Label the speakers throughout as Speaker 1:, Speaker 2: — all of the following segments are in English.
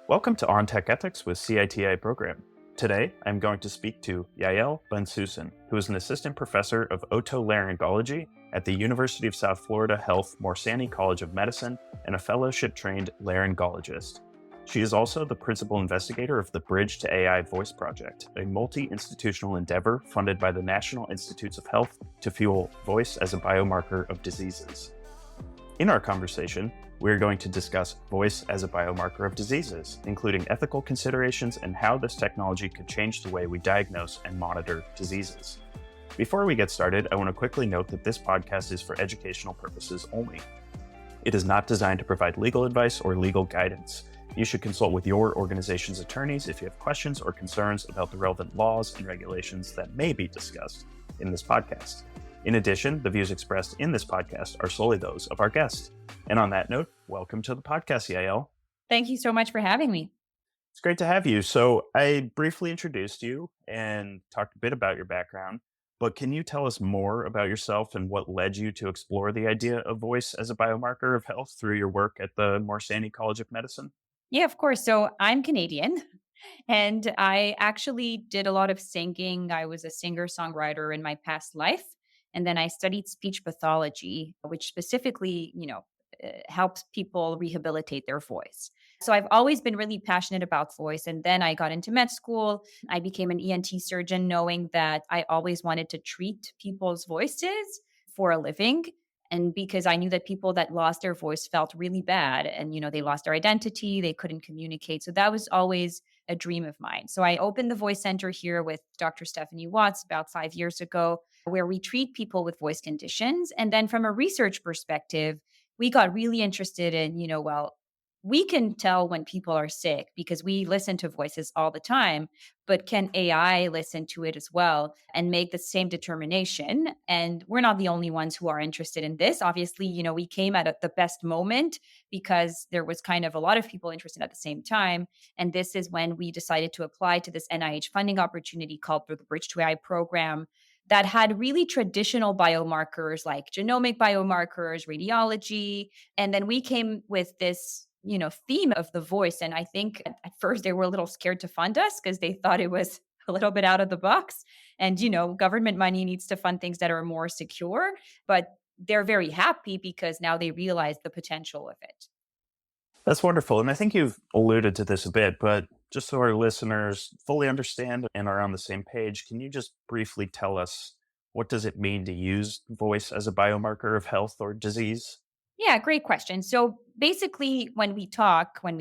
Speaker 1: Welcome to On Tech Ethics with CITI program. Today, I'm going to speak to Yael Bensoussan, who is an Assistant Professor of Otolaryngology at the University of South Florida Health Morsani College of Medicine and a fellowship-trained laryngologist. She is also the principal investigator of the Bridge to AI Voice Project, a multi-institutional endeavor funded by the National Institutes of Health to fuel voice as a biomarker of diseases. In our conversation, we're going to discuss voice as a biomarker of diseases, including ethical considerations and how this technology could change the way we diagnose and monitor diseases. Before we get started, I want to quickly note that this podcast is for educational purposes only. It is not designed to provide legal advice or legal guidance. You should consult with your organization's attorneys if you have questions or concerns about the relevant laws and regulations that may be discussed in this podcast. In addition, the views expressed in this podcast are solely those of our guest. And on that note, welcome to the podcast, Yael.
Speaker 2: Thank you so much for having me.
Speaker 1: It's great to have you. So I briefly introduced you and talked a bit about your background, but can you tell us more about yourself and what led you to explore the idea of voice as a biomarker of health through your work at the Morsani College of Medicine?
Speaker 2: Yeah, of course. So I'm Canadian and I actually did a lot of singing. I was a singer-songwriter in my past life. And then I studied speech pathology, which specifically, helps people rehabilitate their voice. So I've always been really passionate about voice. And then I got into med school. I became an ENT surgeon, knowing that I always wanted to treat people's voices for a living. And because I knew that people that lost their voice felt really bad and, they lost their identity, they couldn't communicate. So that was always a dream of mine. So I opened the Voice Center here with Dr. Stephanie Watts about 5 years ago, where we treat people with voice conditions. And then from a research perspective, we got really interested in, we can tell when people are sick because we listen to voices all the time, but can AI listen to it as well and make the same determination? And we're not the only ones who are interested in this. Obviously, we came at the best moment because there was kind of a lot of people interested at the same time. And this is when we decided to apply to this NIH funding opportunity called the Bridge to AI program that had really traditional biomarkers like genomic biomarkers, radiology. And then we came with this theme of the voice. And I think at first they were a little scared to fund us because they thought it was a little bit out of the box. And, government money needs to fund things that are more secure, but they're very happy because now they realize the potential of it.
Speaker 1: That's wonderful. And I think you've alluded to this a bit, but just so our listeners fully understand and are on the same page, can you just briefly tell us what does it mean to use voice as a biomarker of health or disease?
Speaker 2: Yeah, great question. So basically, when we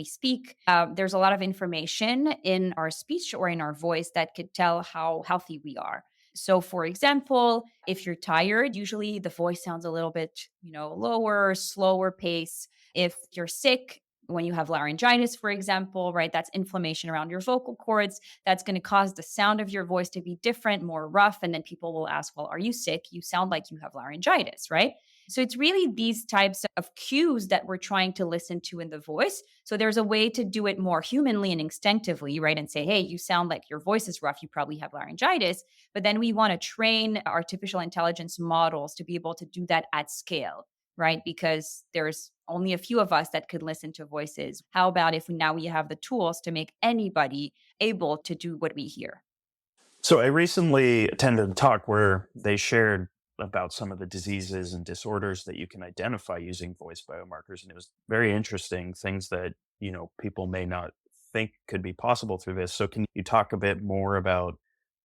Speaker 2: speak, there's a lot of information in our speech or in our voice that could tell how healthy we are. So, for example, if you're tired, usually the voice sounds a little bit, lower, slower pace. If you're sick, when you have laryngitis, for example, right, that's inflammation around your vocal cords. That's going to cause the sound of your voice to be different, more rough. And then people will ask, well, are you sick? You sound like you have laryngitis, right? So it's really these types of cues that we're trying to listen to in the voice. So there's a way to do it more humanly and instinctively, right? And say, hey, you sound like your voice is rough. You probably have laryngitis. But then we want to train artificial intelligence models to be able to do that at scale, right? Because there's only a few of us that could listen to voices. How about if now we have the tools to make anybody able to do what we hear?
Speaker 1: So I recently attended a talk where they shared about some of the diseases and disorders that you can identify using voice biomarkers. And it was very interesting, things that, people may not think could be possible through this. So can you talk a bit more about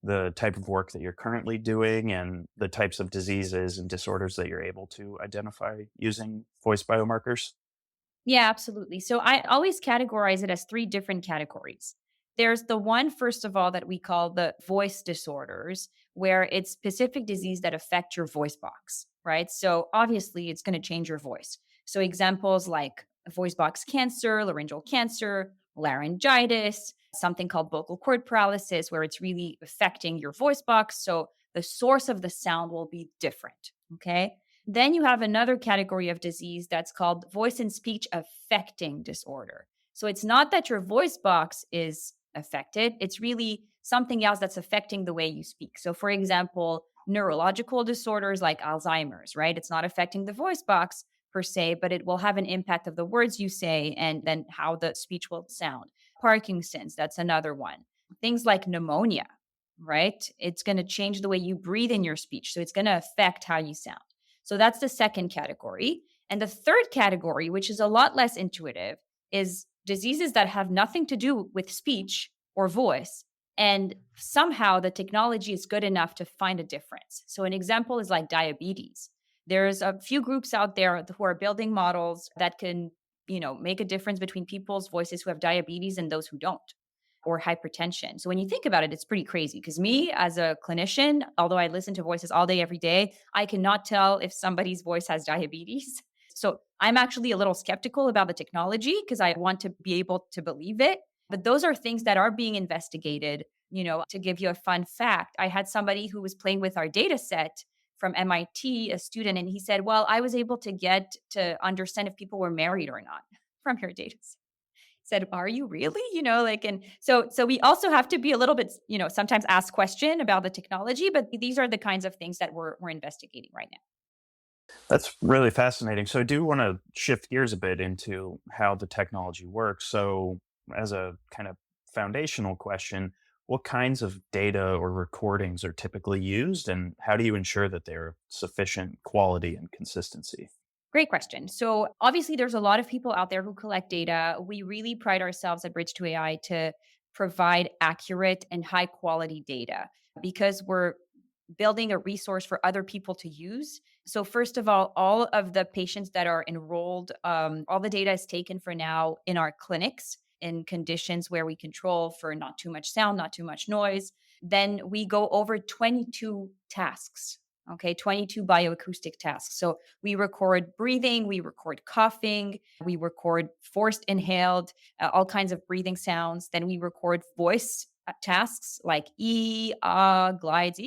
Speaker 1: the type of work that you're currently doing and the types of diseases and disorders that you're able to identify using voice biomarkers?
Speaker 2: Yeah, absolutely. So I always categorize it as three different categories. There's the one, first of all, that we call the voice disorders, where it's specific disease that affect your voice box, right? So obviously it's going to change your voice. So examples like voice box cancer, laryngeal cancer, laryngitis, something called vocal cord paralysis, where it's really affecting your voice box. So the source of the sound will be different. Okay. Then you have another category of disease that's called voice and speech affecting disorder. So it's not that your voice box is affected, it's really something else that's affecting the way you speak. So, for example, neurological disorders like Alzheimer's, right? It's not affecting the voice box, per se, but it will have an impact of the words you say and then how the speech will sound. Parkinson's, that's another one. Things like pneumonia, right? It's going to change the way you breathe in your speech. So it's going to affect how you sound. So that's the second category. And the third category, which is a lot less intuitive, is diseases that have nothing to do with speech or voice. And somehow the technology is good enough to find a difference. So, an example is like diabetes. There's a few groups out there who are building models that can, make a difference between people's voices who have diabetes and those who don't, or hypertension. So when you think about it, it's pretty crazy because me as a clinician, although I listen to voices all day, every day, I cannot tell if somebody's voice has diabetes. So I'm actually a little skeptical about the technology because I want to be able to believe it. But those are things that are being investigated. To give you a fun fact, I had somebody who was playing with our data set from MIT, a student, and he said, well, I was able to get to understand if people were married or not from your data set. Said, are you really? And so we also have to be a little bit, sometimes ask question about the technology, but these are the kinds of things that we're investigating right now.
Speaker 1: That's really fascinating. So I do want to shift gears a bit into how the technology works. So, as a kind of foundational question, what kinds of data or recordings are typically used, and how do you ensure that they're sufficient quality and consistency?
Speaker 2: Great question. So obviously there's a lot of people out there who collect data. We really pride ourselves at Bridge to AI to provide accurate and high quality data because we're building a resource for other people to use. So first of all of the patients that are enrolled, all the data is taken for now in our clinics in conditions where we control for not too much sound, not too much noise. Then we go over 22 tasks. Okay, 22 bioacoustic tasks. So we record breathing, we record coughing, we record forced inhaled, all kinds of breathing sounds. Then we record voice tasks like glides,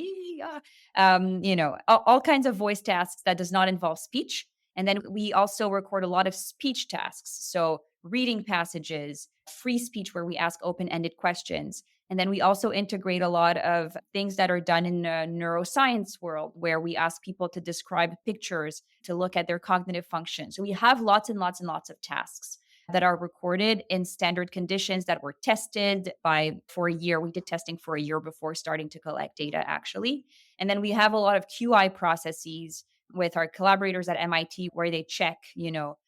Speaker 2: all kinds of voice tasks that does not involve speech. And then we also record a lot of speech tasks. So reading passages, free speech where we ask open-ended questions. And then we also integrate a lot of things that are done in the neuroscience world where we ask people to describe pictures, to look at their cognitive function. So we have lots and lots and lots of tasks that are recorded in standard conditions that were tested for a year. We did testing for a year before starting to collect data, actually. And then we have a lot of QI processes with our collaborators at MIT where they check,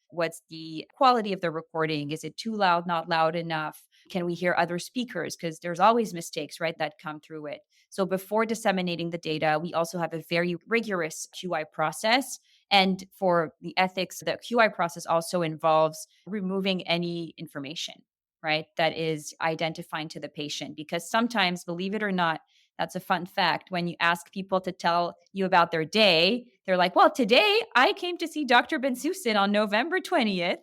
Speaker 2: what's the quality of the recording? Is it too loud, not loud enough? Can we hear other speakers? Because there's always mistakes, right, that come through it. So before disseminating the data, we also have a very rigorous QI process. And for the ethics, the QI process also involves removing any information, right, that is identifying to the patient. Because sometimes, believe it or not, that's a fun fact. When you ask people to tell you about their day, they're like, well, today I came to see Dr. Bensoussan on November 20th,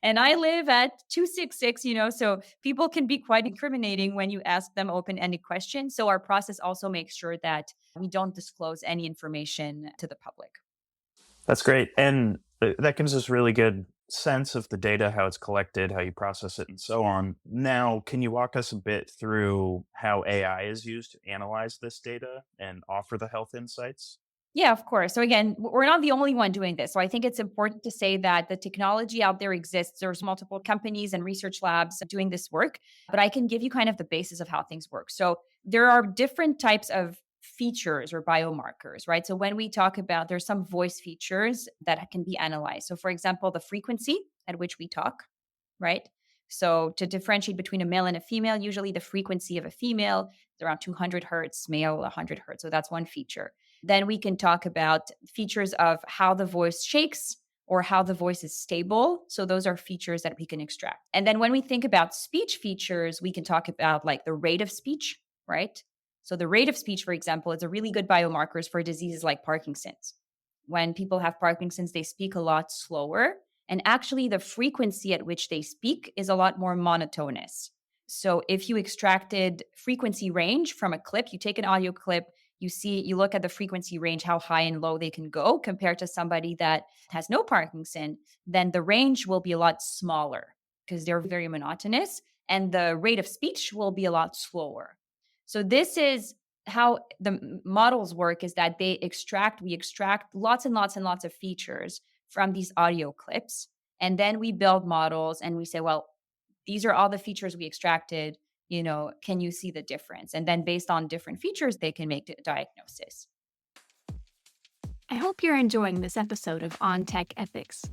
Speaker 2: and I live at 266, so people can be quite incriminating when you ask them open-ended questions. So our process also makes sure that we don't disclose any information to the public.
Speaker 1: That's great. And that gives us really good sense of the data, how it's collected, how you process it, and so on. Now, can you walk us a bit through how AI is used to analyze this data and offer the health insights?
Speaker 2: Yeah, of course. So again, we're not the only one doing this. So I think it's important to say that the technology out there exists. There's multiple companies and research labs doing this work, but I can give you kind of the basis of how things work. So there are different types of features or biomarkers, right? So when we talk about, there's some voice features that can be analyzed. So for example, the frequency at which we talk, right? So to differentiate between a male and a female, usually the frequency of a female is around 200 hertz, male 100 hertz. So that's one feature. Then we can talk about features of how the voice shakes or how the voice is stable. So those are features that we can extract. And then when we think about speech features, we can talk about like the rate of speech, right? So the rate of speech, for example, is a really good biomarkers for diseases like Parkinson's. When people have Parkinson's, they speak a lot slower. And actually, the frequency at which they speak is a lot more monotonous. So if you extracted frequency range from a clip, you take an audio clip, you look at the frequency range, how high and low they can go compared to somebody that has no Parkinson, then the range will be a lot smaller because they're very monotonous and the rate of speech will be a lot slower. So this is how the models work is that we extract lots and lots and lots of features from these audio clips. And then we build models and we say, well, these are all the features we extracted. Can you see the difference? And then based on different features, they can make a diagnosis.
Speaker 3: I hope you're enjoying this episode of On Tech Ethics.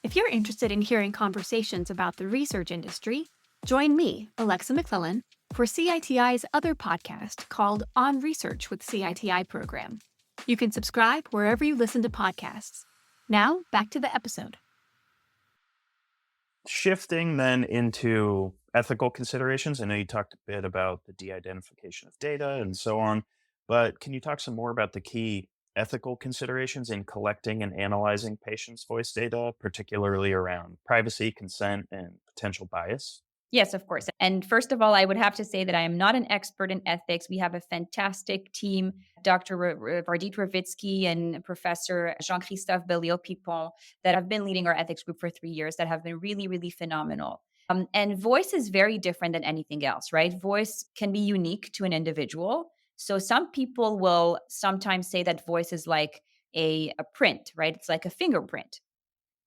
Speaker 3: If you're interested in hearing conversations about the research industry, join me, Alexa McClellan, for CITI's other podcast called On Research with CITI program. You can subscribe wherever you listen to podcasts. Now, back to the episode.
Speaker 1: Shifting then into ethical considerations, I know you talked a bit about the de-identification of data and so on, but can you talk some more about the key ethical considerations in collecting and analyzing patients' voice data, particularly around privacy, consent, and potential bias?
Speaker 2: Yes, of course. And first of all, I would have to say that I am not an expert in ethics. We have a fantastic team, Dr. Vardit Ravitsky and Professor Jean-Christophe Belliot-Pipon, that have been leading our ethics group for 3 years, that have been really, really phenomenal. And voice is very different than anything else, right? Voice can be unique to an individual. So some people will sometimes say that voice is like a print, right? It's like a fingerprint.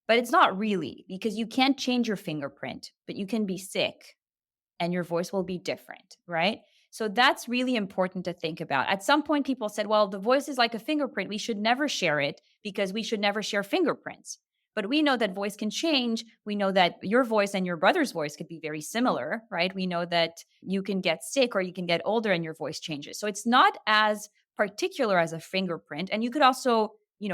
Speaker 2: But it's not really, because you can't change your fingerprint, but you can be sick and your voice will be different, right? So that's really important to think about. At some point, people said, well, the voice is like a fingerprint. We should never share it because we should never share fingerprints. But we know that voice can change. We know that your voice and your brother's voice could be very similar, right? We know that you can get sick or you can get older and your voice changes. So it's not as particular as a fingerprint. And you could also,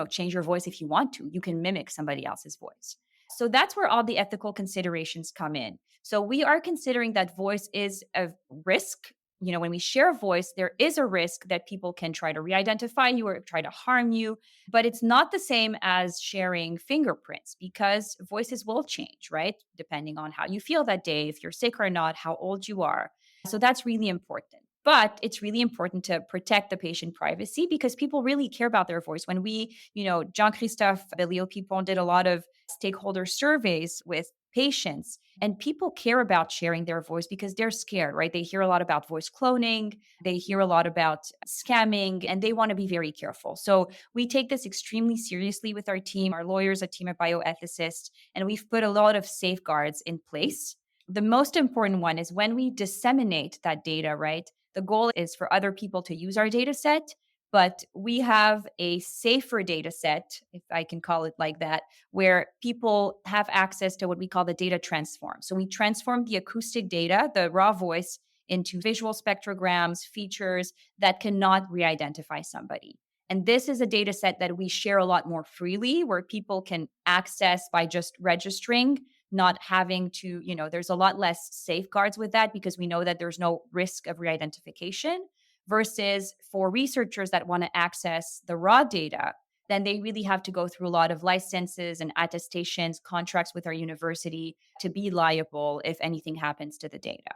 Speaker 2: change your voice if you want to. You can mimic somebody else's voice. So that's where all the ethical considerations come in. So we are considering that voice is a risk. When we share a voice, there is a risk that people can try to re-identify you or try to harm you, but it's not the same as sharing fingerprints because voices will change, right? Depending on how you feel that day, if you're sick or not, how old you are. So that's really important. But it's really important to protect the patient privacy because people really care about their voice. When we, Jean-Christophe Belliot-Pipon did a lot of stakeholder surveys with patients, and people care about sharing their voice because they're scared, right? They hear a lot about voice cloning, they hear a lot about scamming, and they want to be very careful. So we take this extremely seriously with our team, our lawyers, a team of bioethicists, and we've put a lot of safeguards in place. The most important one is when we disseminate that data, right? The goal is for other people to use our data set, but we have a safer data set, if I can call it like that, where people have access to what we call the data transform. So we transform the acoustic data, the raw voice, into visual spectrograms, features that cannot re-identify somebody. And this is a data set that we share a lot more freely, where people can access by just registering, not having to, there's a lot less safeguards with that because we know that there's no risk of re-identification versus for researchers that want to access the raw data, then they really have to go through a lot of licenses and attestations, contracts with our university to be liable if anything happens to the data.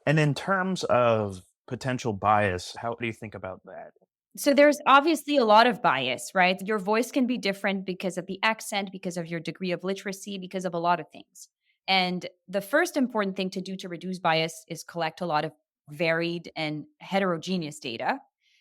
Speaker 1: And in terms of potential bias, how do you think about that?
Speaker 2: So there's obviously a lot of bias, right? Your voice can be different because of the accent, because of your degree of literacy, because of a lot of things. And the first important thing to do to reduce bias is collect a lot of varied and heterogeneous data.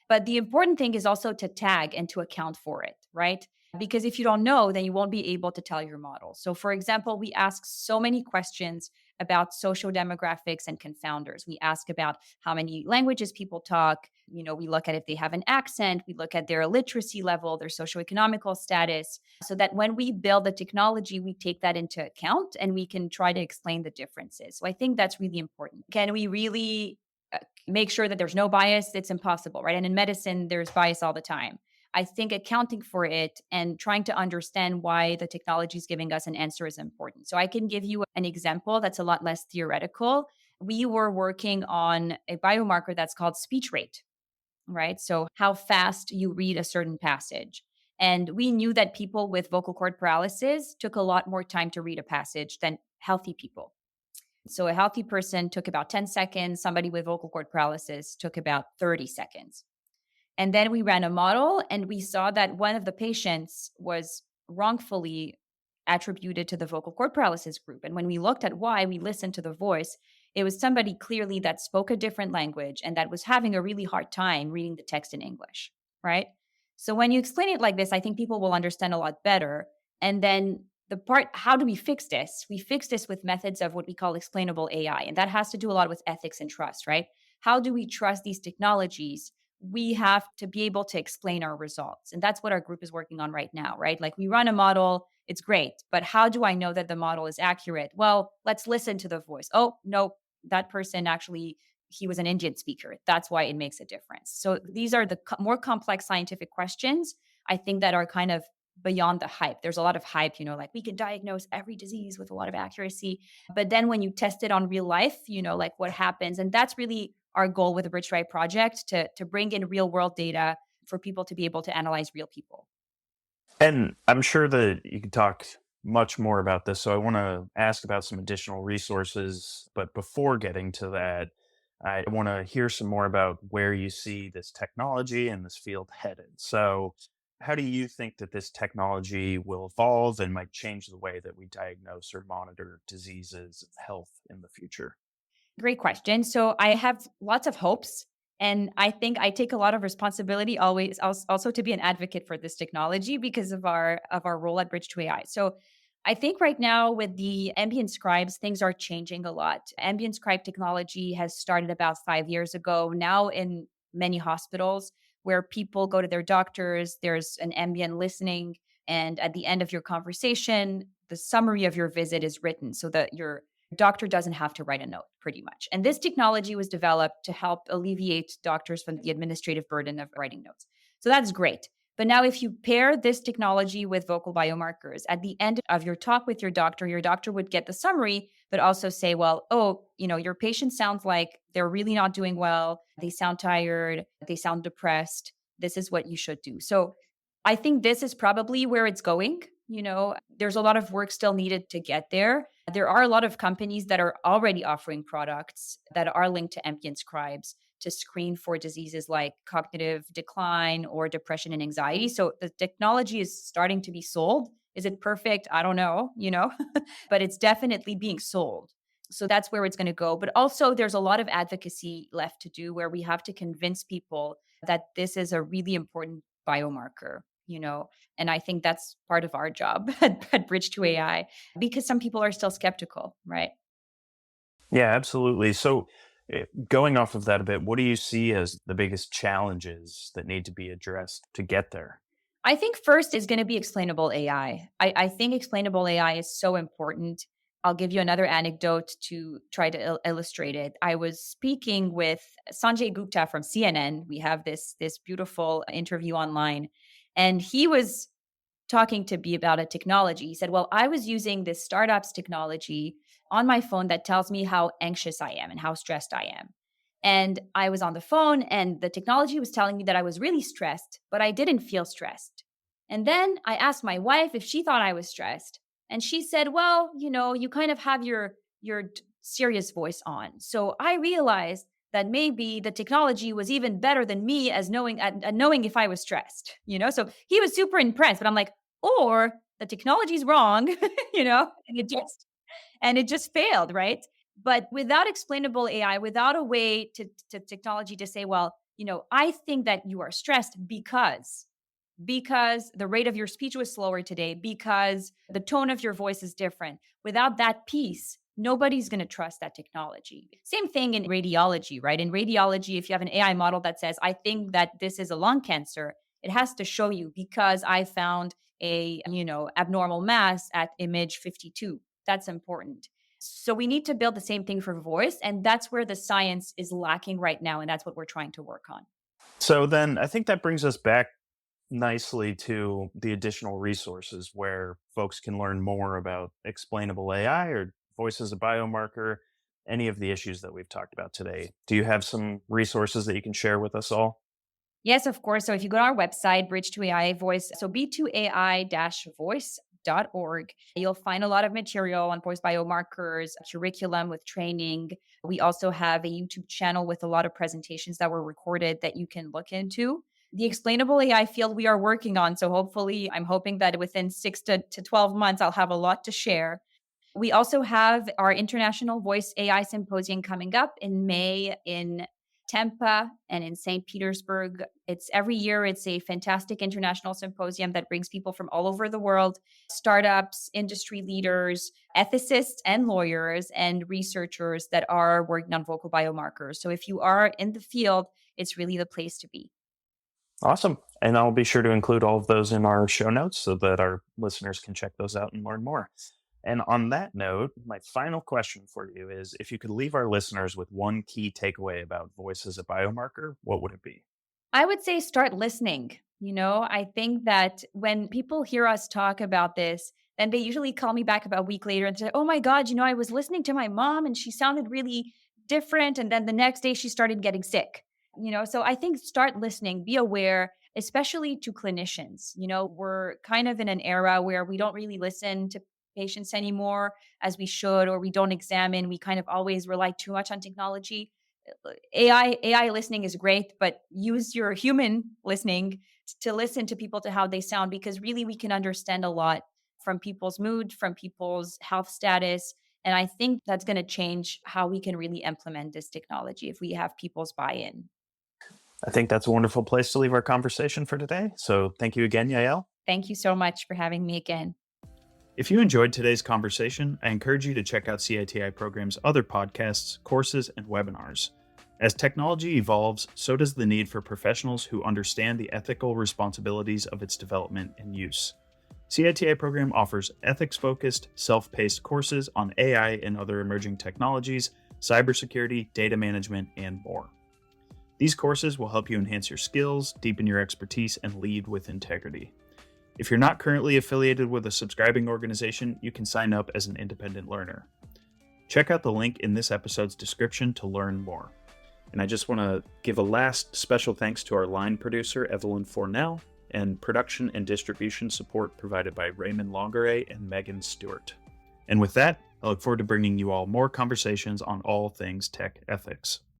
Speaker 2: But the important thing is also to tag and to account for it, right? Because if you don't know, then you won't be able to tell your model. So, for example, we ask so many questions about social demographics and confounders. We ask about how many languages people talk. We look at if they have an accent. We look at their literacy level, their socioeconomical status, so that when we build the technology, we take that into account and we can try to explain the differences. So I think that's really important. Can we really make sure that there's no bias? It's impossible, right? And in medicine, there's bias all the time. I think accounting for it and trying to understand why the technology is giving us an answer is important. So I can give you an example that's a lot less theoretical. We were working on a biomarker that's called speech rate, right? So how fast you read a certain passage. And we knew that people with vocal cord paralysis took a lot more time to read a passage than healthy people. So a healthy person took about 10 seconds. Somebody with vocal cord paralysis took about 30 seconds. And then we ran a model and we saw that one of the patients was wrongfully attributed to the vocal cord paralysis group. And when we looked at why, we listened to the voice. It was somebody clearly that spoke a different language and that was having a really hard time reading the text in English, right? So when you explain it like this, I think people will understand a lot better. And then the part, how do we fix this? We fix this with methods of what we call explainable AI. And that has to do a lot with ethics and trust, right? How do we trust these technologies? We have to be able to explain our results. And that's what our group is working on right now, right? Like we run a model, it's great, but how do I know that the model is accurate? Well, let's listen to the voice. Oh, no, that person actually, he was an Indian speaker. That's why it makes a difference. So these are the more complex scientific questions, I think, that are kind of beyond the hype. There's a lot of hype, like we can diagnose every disease with a lot of accuracy. But then when you test it on real life, like what happens? And that's really our goal with the Bridge to AI project, to bring in real world data for people to be able to analyze real people.
Speaker 1: And I'm sure that you could talk much more about this. So I want to ask about some additional resources. But before getting to that, I want to hear some more about where you see this technology and this field headed. So, how do you think that this technology will evolve and might change the way that we diagnose or monitor diseases and health in the future?
Speaker 2: Great question. So I have lots of hopes. And I think I take a lot of responsibility always also to be an advocate for this technology because of our role at Bridge to AI. So I think right now with the ambient scribes, things are changing a lot. Ambient scribe technology has started about 5 years ago. Now in many hospitals where people go to their doctors, there's an ambient listening. And at the end of your conversation, the summary of your visit is written so that your doctor doesn't have to write a note pretty much. And this technology was developed to help alleviate doctors from the administrative burden of writing notes. So that's great. But now, if you pair this technology with vocal biomarkers, at the end of your talk with your doctor would get the summary, but also say, well, oh, your patient sounds like they're really not doing well. They sound tired. They sound depressed. This is what you should do. So I think this is probably where it's going. There's a lot of work still needed to get there. There are a lot of companies that are already offering products that are linked to ambient scribes to screen for diseases like cognitive decline or depression and anxiety. So the technology is starting to be sold. Is it perfect? I don't know, but it's definitely being sold. So that's where it's going to go. But also, there's a lot of advocacy left to do where we have to convince people that this is a really important biomarker. And I think that's part of our job at Bridge to AI because some people are still skeptical, right?
Speaker 1: Yeah, absolutely. So, going off of that a bit, what do you see as the biggest challenges that need to be addressed to get there?
Speaker 2: I think first is going to be explainable AI. I think explainable AI is so important. I'll give you another anecdote to try to illustrate it. I was speaking with Sanjay Gupta from CNN. We have this beautiful interview online, and he was talking to me about a technology. He said, well, I was using this startup's technology on my phone that tells me how anxious I am and how stressed I am. And I was on the phone and the technology was telling me that I was really stressed, but I didn't feel stressed. And then I asked my wife if she thought I was stressed. And she said, well, you kind of have your serious voice on. So I realized that maybe the technology was even better than me as knowing at knowing if I was stressed. So he was super impressed, but I'm like, or the technology's wrong, and it just failed, right? But without explainable AI, without a way to technology to say, well, I think that you are stressed because the rate of your speech was slower today, because the tone of your voice is different. Without that piece, nobody's going to trust that technology. Same thing in radiology, right? In radiology, if you have an AI model that says, I think that this is a lung cancer, it has to show you because I found a, abnormal mass at image 52. That's important. So we need to build the same thing for voice. And that's where the science is lacking right now. And that's what we're trying to work on.
Speaker 1: So, then I think that brings us back nicely to the additional resources where folks can learn more about explainable AI or voice as a biomarker, any of the issues that we've talked about today. Do you have some resources that you can share with us all?
Speaker 2: Yes, of course. So if you go to our website, Bridge to AI Voice, so b2ai-voice.org, you'll find a lot of material on voice biomarkers, curriculum with training. We also have a YouTube channel with a lot of presentations that were recorded that you can look into. The explainable AI field we are working on. So hopefully, I'm hoping that within 6 to 12 months, I'll have a lot to share. We also have our International Voice AI Symposium coming up in May in Tampa and in St. Petersburg. It's every year, it's a fantastic international symposium that brings people from all over the world, startups, industry leaders, ethicists and lawyers and researchers that are working on vocal biomarkers. So if you are in the field, it's really the place to be.
Speaker 1: Awesome. And I'll be sure to include all of those in our show notes so that our listeners can check those out and learn more. And on that note, my final question for you is if you could leave our listeners with one key takeaway about voice as a biomarker, what would it be?
Speaker 2: I would say start listening. I think that when people hear us talk about this, then they usually call me back about a week later and say, "Oh my God, I was listening to my mom and she sounded really different. And then the next day she started getting sick." So I think start listening, be aware, especially to clinicians. We're kind of in an era where we don't really listen to patients anymore as we should, or we don't examine. We kind of always rely too much on technology. AI listening is great, but use your human listening to listen to people, to how they sound, because really we can understand a lot from people's mood, from people's health status. And I think that's going to change how we can really implement this technology if we have people's buy-in.
Speaker 1: I think that's a wonderful place to leave our conversation for today. So thank you again, Yael.
Speaker 2: Thank you so much for having me again.
Speaker 1: If you enjoyed today's conversation, I encourage you to check out CITI Program's other podcasts, courses, and webinars. As technology evolves, so does the need for professionals who understand the ethical responsibilities of its development and use. CITI Program offers ethics-focused, self-paced courses on AI and other emerging technologies, cybersecurity, data management, and more. These courses will help you enhance your skills, deepen your expertise, and lead with integrity. If you're not currently affiliated with a subscribing organization, you can sign up as an independent learner. Check out the link in this episode's description to learn more. And I just want to give a last special thanks to our line producer, Evelyn Fornell, and production and distribution support provided by Raymond Longeray and Megan Stewart. And with that, I look forward to bringing you all more conversations on all things tech ethics.